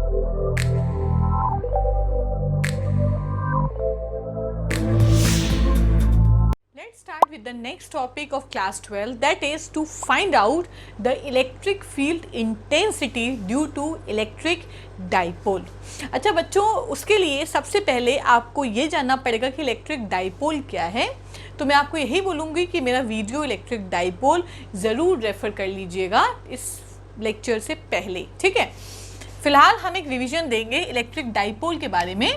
Let's start with the next topic of class 12, that is to find out the electric field intensity due to electric dipole. अच्छा बच्चों, उसके लिए सबसे पहले आपको ये जानना पड़ेगा कि इलेक्ट्रिक डाइपोल क्या है। तो मैं आपको यही बोलूँगी कि मेरा वीडियो इलेक्ट्रिक डाइपोल ज़रूर रेफ़र कर लीजिएगा इस लेक्चर से पहले, ठीक है। फिलहाल हम एक रिवीजन देंगे इलेक्ट्रिक डाइपोल के बारे में।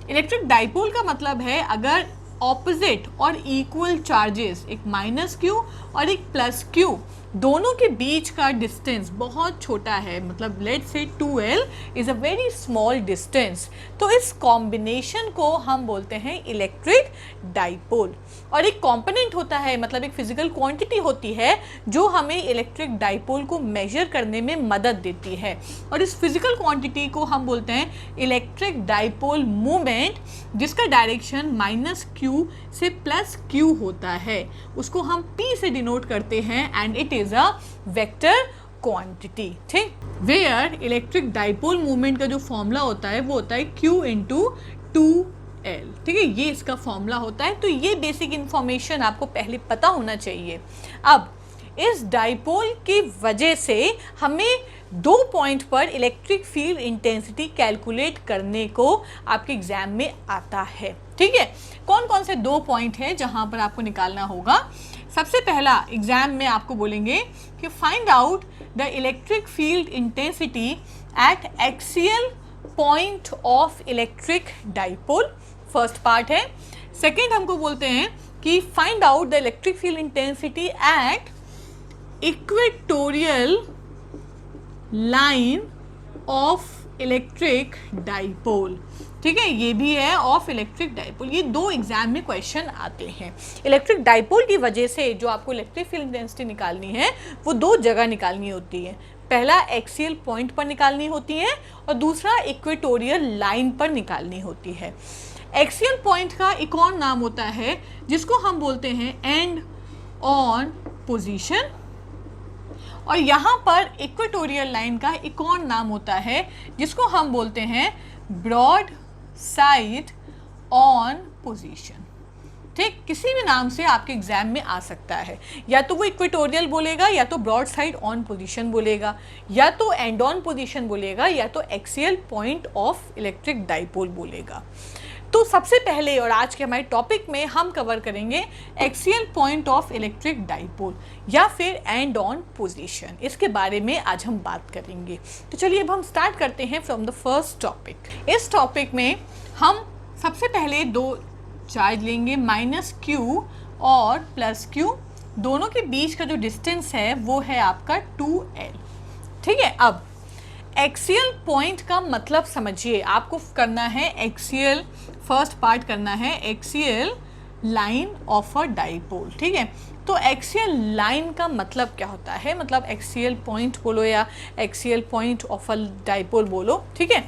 इलेक्ट्रिक डाइपोल का मतलब है अगर ऑपोजिट और इक्वल चार्जेस, एक माइनस क्यू और एक प्लस क्यू, दोनों के बीच का डिस्टेंस बहुत छोटा है, मतलब let's say 2L is a very small distance, तो इस कॉम्बिनेशन को हम बोलते हैं इलेक्ट्रिक डाइपोल। और एक कंपोनेंट होता है, मतलब एक फिजिकल क्वांटिटी होती है जो हमें इलेक्ट्रिक डाइपोल को मेजर करने में मदद देती है, और इस फिजिकल क्वांटिटी को हम बोलते हैं इलेक्ट्रिक डाइपोल मूवमेंट, जिसका डायरेक्शन माइनस क्यू से प्लस क्यू होता है। उसको हम P से डिनोट करते हैं and it is a vector quantity, ठीक। वेयर इलेक्ट्रिक डाइपोल मूवमेंट का जो फॉर्मूला होता है वो होता है Q इंटू 2L, ठीक है, ये इसका फॉर्मूला होता है। तो ये बेसिक इंफॉर्मेशन आपको पहले पता होना चाहिए। अब इस डाइपोल की वजह से हमें 2 पॉइंट पर इलेक्ट्रिक फील्ड इंटेंसिटी कैलकुलेट करने को आपके एग्जाम में आता है, ठीक है। कौन कौन से 2 पॉइंट हैं जहां पर आपको निकालना होगा? सबसे पहला एग्जाम में आपको बोलेंगे कि find out the electric field intensity at axial point of electric dipole, first part है। सेकेंड हमको बोलते हैं कि find out the electric field intensity at equatorial line of electric dipole, ठीक है, ये भी है ऑफ इलेक्ट्रिक डाइपोल। ये 2 एग्जाम में क्वेश्चन आते हैं। इलेक्ट्रिक डाइपोल की वजह से जो आपको इलेक्ट्रिक फील्ड इंटेंसिटी निकालनी है वो 2 जगह निकालनी होती है। पहला एक्सियल पॉइंट पर निकालनी होती है और दूसरा इक्वेटोरियल लाइन पर निकालनी होती है। एक्सियल पॉइंट का एक और नाम होता है जिसको हम बोलते हैं एंड ऑन पोजीशन, और यहाँ पर इक्वेटोरियल लाइन का एक और नाम होता है जिसको हम बोलते हैं ब्रॉड साइड ऑन पोजीशन, ठीक। किसी भी नाम से आपके एग्जाम में आ सकता है, या तो वो इक्वेटोरियल बोलेगा, या तो ब्रॉड साइड ऑन पोजीशन बोलेगा, या तो एंड ऑन पोजीशन बोलेगा, या तो axial point of electric dipole बोलेगा। तो सबसे पहले और आज के हमारे टॉपिक में हम कवर करेंगे axial point of electric dipole या फिर एंड ऑन पोजीशन, इसके बारे में आज हम बात करेंगे। तो चलिए अब हम स्टार्ट करते हैं फ्रॉम द फर्स्ट टॉपिक। इस टॉपिक में हम सबसे पहले 2 चार्ज लेंगे, माइनस क्यू और प्लस क्यू, दोनों के बीच का जो डिस्टेंस है वो है आपका 2L, ठीक है। अब एक्सियल पॉइंट का मतलब समझिए, आपको करना है एक्सियल, फर्स्ट पार्ट करना है axial line of a dipole, ठीक है। तो एक्सियल लाइन का मतलब क्या होता है, मतलब एक्सियल पॉइंट बोलो या axial point of a dipole बोलो, ठीक है।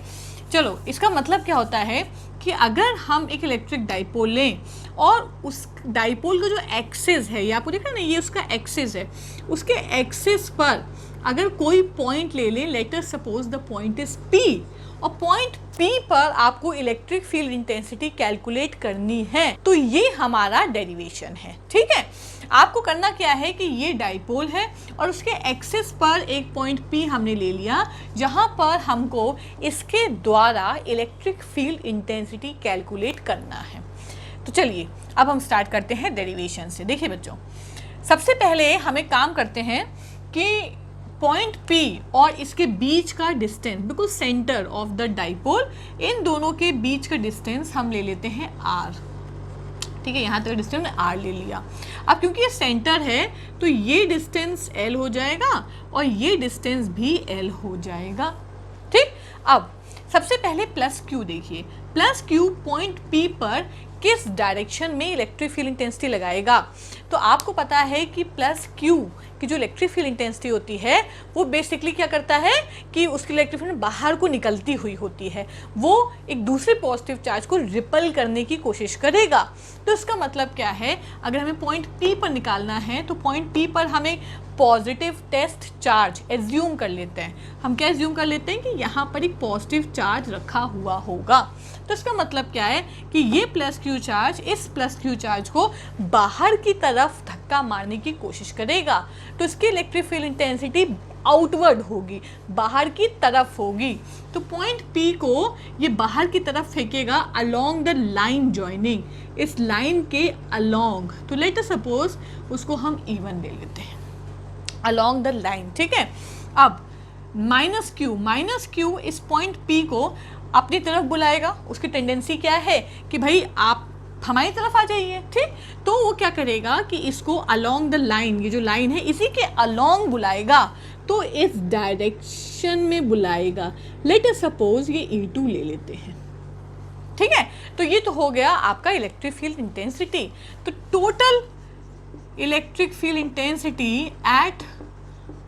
चलो, इसका मतलब क्या होता है कि अगर हम एक इलेक्ट्रिक डाइपोल लें और उस डाइपोल का जो एक्सिस है, ये आपको देखा ना, ये उसका एक्सिस है, उसके एक्सिस पर अगर कोई पॉइंट ले लें, let us suppose the point is P, और पॉइंट P पर आपको इलेक्ट्रिक फील्ड इंटेंसिटी कैलकुलेट करनी है, तो ये हमारा डेरिवेशन है, ठीक है। आपको करना क्या है कि ये डाइपोल है और उसके एक्सिस पर एक पॉइंट P हमने ले लिया, जहां पर हमको इसके द्वारा इलेक्ट्रिक फील्ड इंटेंसिटी कैलकुलेट करना है। तो चलिए अब हम स्टार्ट करते हैं डेरिवेशन से। देखिए बच्चों, सबसे पहले हम एक काम करते हैं कि पॉइंट P और इसके बीच का डिस्टेंस, बिल्कुल सेंटर ऑफ द डाइपोल, इन दोनों के बीच का डिस्टेंस हम ले लेते हैं R, ठीक है। यहाँ तक डिस्टेंस R ले लिया। अब क्योंकि ये सेंटर है तो ये डिस्टेंस L हो जाएगा और ये डिस्टेंस भी L हो जाएगा, ठीक। अब सबसे पहले प्लस Q देखिए, प्लस Q पॉइंट P पर किस डायरेक्शन में इलेक्ट्रिक फील्ड इंटेंसिटी लगाएगा। तो आपको पता है कि प्लस Q कि जो इलेक्ट्रिक फील्ड इंटेंसिटी होती है वो बेसिकली क्या करता है कि उसकी इलेक्ट्रिक फील्ड बाहर को निकलती हुई होती है, वो एक दूसरे पॉजिटिव चार्ज को रिपल करने की कोशिश करेगा। तो इसका मतलब क्या है, अगर हमें पॉइंट P पर निकालना है तो पॉइंट P पर हमें पॉजिटिव टेस्ट चार्ज एज्यूम कर लेते हैं। हम क्या एज्यूम कर लेते हैं कि यहाँ पर एक पॉजिटिव चार्ज रखा हुआ होगा। तो इसका मतलब क्या है कि ये प्लस क्यू चार्ज इस प्लस क्यू चार्ज को बाहर की तरफ धक्का मारने की कोशिश करेगा, तो इसकी इलेक्ट्रिक फील्ड इंटेंसिटी आउटवर्ड होगी, बाहर की तरफ होगी। तो पॉइंट P को ये बाहर की तरफ फेंकेगा अलोंग द लाइन जॉइनिंग, इस लाइन के अलोंग। तो लेट अस सपोज उसको हम E1 ले लेते हैं अलोंग द लाइन, ठीक है। अब माइनस क्यू इस पॉइंट P को अपनी तरफ बुलाएगा। उसकी टेंडेंसी क्या है कि भाई आप हमारी तरफ आ जाइए, ठीक। तो वो क्या करेगा कि इसको अलोंग द लाइन, ये जो लाइन है इसी के अलोंग बुलाएगा, तो इस डायरेक्शन में बुलाएगा। लेट अस सपोज ये E2 ले लेते हैं, ठीक है। तो ये तो हो गया आपका इलेक्ट्रिक फील्ड इंटेंसिटी। तो total electric field intensity at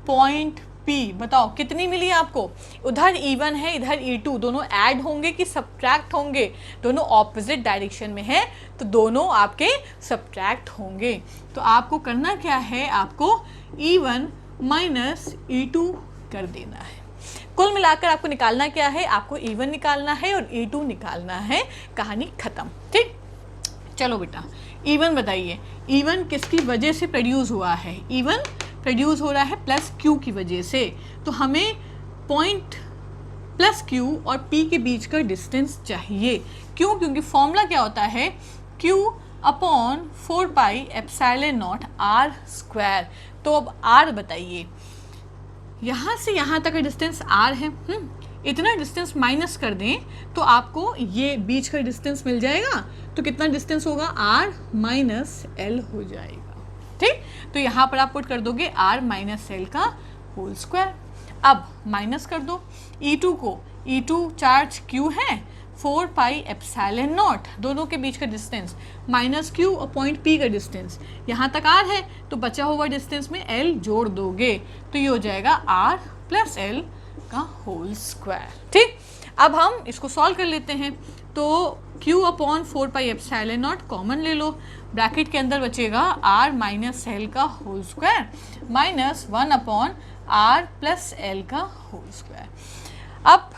point P बताओ कितनी मिली आपको। उधर E1 है, इधर E2, दोनों ऐड होंगे कि सब्ट्रैक्ट होंगे, दोनों ऑपोजिट डायरेक्शन में है तो दोनों आपके सब्ट्रैक्ट होंगे। तो आपको करना क्या है, आपको E1 माइनस E2 कर देना है। कुल मिलाकर आपको निकालना क्या है, आपको E1 निकालना है और E2 निकालना है, कहानी खत्म, ठीक। चलो बेटा E1 बताइए, E1 किसकी वजह से प्रोड्यूस हुआ है। E1 प्रोड्यूस हो रहा है प्लस Q की वजह से। तो हमें पॉइंट प्लस Q और P के बीच का डिस्टेंस चाहिए। क्यों? क्योंकि फॉर्मूला क्या होता है, Q upon 4 pi epsilon not R square. तो अब R बताइए, यहाँ से यहाँ तक का डिस्टेंस R है, इतना डिस्टेंस माइनस कर दें तो आपको ये बीच का डिस्टेंस मिल जाएगा। तो कितना डिस्टेंस होगा, R माइनस L हो जाएगा, ठीक। तो यहाँ पर आप पुट कर दोगे R माइनस L का होल स्क्वायर। अब माइनस कर दो E2 को, E2 चार्ज Q है, 4 पाई एप्सिलॉन नॉट, दोनों के बीच का डिस्टेंस माइनस Q और पॉइंट P का डिस्टेंस, यहाँ तक R है तो बचा हुआ डिस्टेंस में L जोड़ दोगे तो ये हो जाएगा R प्लस L का होल स्क्वायर, ठीक। अब हम इसको सॉल्व कर लेते हैं। तो Q upon 4 pi epsilon naught common ले लो, ब्रैकेट के अंदर बचेगा R माइनस L का whole square minus 1 upon R plus L का होल स्क्वायर। अब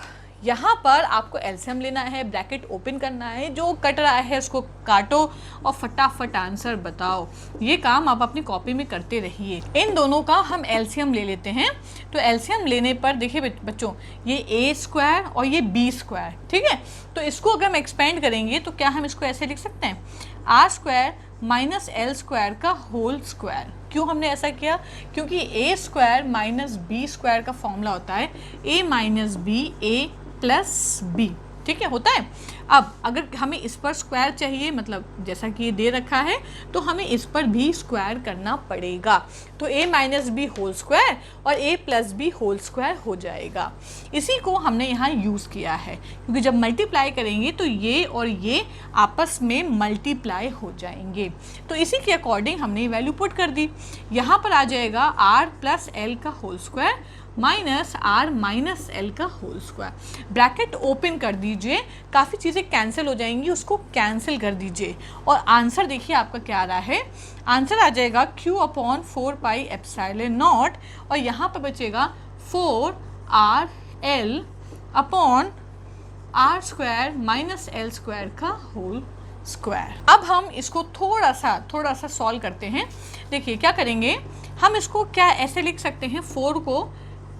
यहाँ पर आपको एलसीएम लेना है, ब्रैकेट ओपन करना है, जो कट रहा है उसको काटो और फटाफट आंसर बताओ। ये काम आप अपनी कॉपी में करते रहिए। इन दोनों का हम एलसीएम ले लेते हैं। तो एलसीएम लेने पर देखिए बच्चों, ये ए स्क्वायर और ये बी स्क्वायर, ठीक है। तो इसको अगर हम एक्सपेंड करेंगे तो क्या हम इसको ऐसे लिख सकते हैं, R square minus L square का होल स्क्वायर। क्यों हमने ऐसा किया, क्योंकि a square minus b square का फॉर्मूला होता है a minus b a plus b, ठीक है, होता है। अब अगर हमें इस पर स्क्वायर चाहिए, मतलब जैसा कि ये दे रखा है, तो हमें इस पर भी स्क्वायर करना पड़ेगा। तो a minus b whole square और a plus b whole square हो जाएगा। इसी को हमने यहाँ यूज़ किया है, क्योंकि जब मल्टीप्लाई करेंगे तो ये और ये आपस में मल्टीप्लाई हो जाएंगे। तो इसी के अकॉर्डिंग हमने वैल्यू पुट कर दी। यहाँ पर आ जाएगा r प्लस एल का whole square minus R minus L का होल स्क्वायर। ब्रैकेट ओपन कर दीजिए, काफ़ी चीज़ें कैंसिल हो जाएंगी, उसको कैंसिल कर दीजिए और आंसर देखिए आपका क्या आ रहा है। आंसर आ जाएगा Q upon 4 pi epsilon not और यहाँ पर बचेगा 4R L upon R square minus L square का होल स्क्वायर। अब हम इसको थोड़ा सा सॉल्व करते हैं। देखिए क्या करेंगे, हम इसको क्या ऐसे लिख सकते हैं, 4 को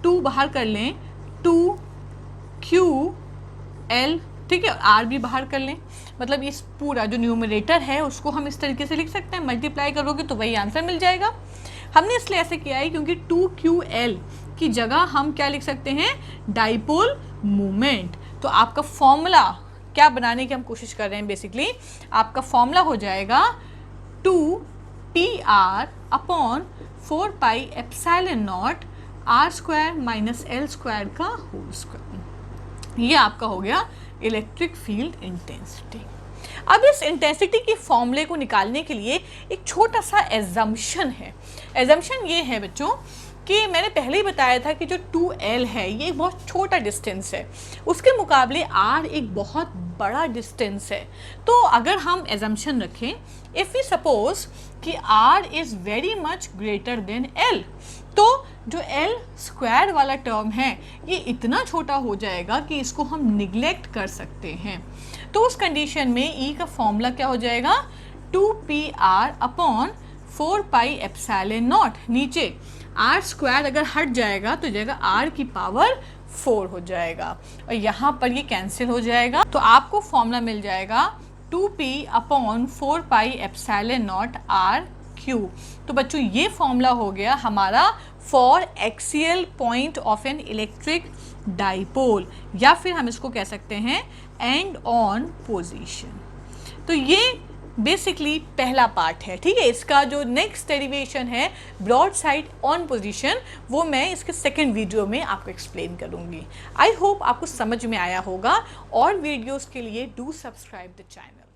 2 बाहर कर लें, 2QL, ठीक है, R भी बाहर कर लें। मतलब इस पूरा जो न्यूमरेटर है उसको हम इस तरीके से लिख सकते हैं, मल्टीप्लाई करोगे तो वही आंसर मिल जाएगा। हमने इसलिए ऐसे किया है क्योंकि 2QL की जगह हम क्या लिख सकते हैं, डाइपोल मोमेंट। तो आपका फॉर्मूला क्या बनाने की हम कोशिश कर रहे हैं, बेसिकली आपका फॉर्मूला हो जाएगा 2PR upon 4 pi epsilon not R square minus L square का होल स्क्वायर। ये आपका हो गया इलेक्ट्रिक फील्ड इंटेंसिटी। अब इस इंटेंसिटी के फॉर्मूले को निकालने के लिए एक छोटा सा एजम्पशन है। एजम्पशन ये है बच्चों कि मैंने पहले ही बताया था कि जो 2L है ये एक बहुत छोटा डिस्टेंस है, उसके मुकाबले R एक बहुत बड़ा डिस्टेंस है। तो अगर हम एजम्पशन रखें, इफ़ वी सपोज कि R is very much greater than L, तो जो L स्क्वायर वाला टर्म है ये इतना छोटा हो जाएगा कि इसको हम निगलेक्ट कर सकते हैं। तो उस कंडीशन में E का फॉर्मूला क्या हो जाएगा, 2PR अपॉन 4πε0। नीचे R स्क्वायर अगर हट जाएगा तो जाएगा R की पावर 4 हो जाएगा, और यहाँ पर ये कैंसिल हो जाएगा। तो आपको फॉर्मूला मिल जाएगा 2p अपॉन 4πε0 R3। तो बच्चों ये फॉर्मूला हो गया हमारा for axial point of an electric dipole, या फिर हम इसको कह सकते हैं एंड ऑन पोजीशन। तो ये बेसिकली पहला पार्ट है, ठीक है। इसका जो नेक्स्ट डेरिवेशन है ब्रॉड साइड ऑन पोजीशन, वो मैं इसके सेकंड वीडियो में आपको एक्सप्लेन करूंगी। आई होप आपको समझ में आया होगा, और वीडियोस के लिए डू सब्सक्राइब द चैनल।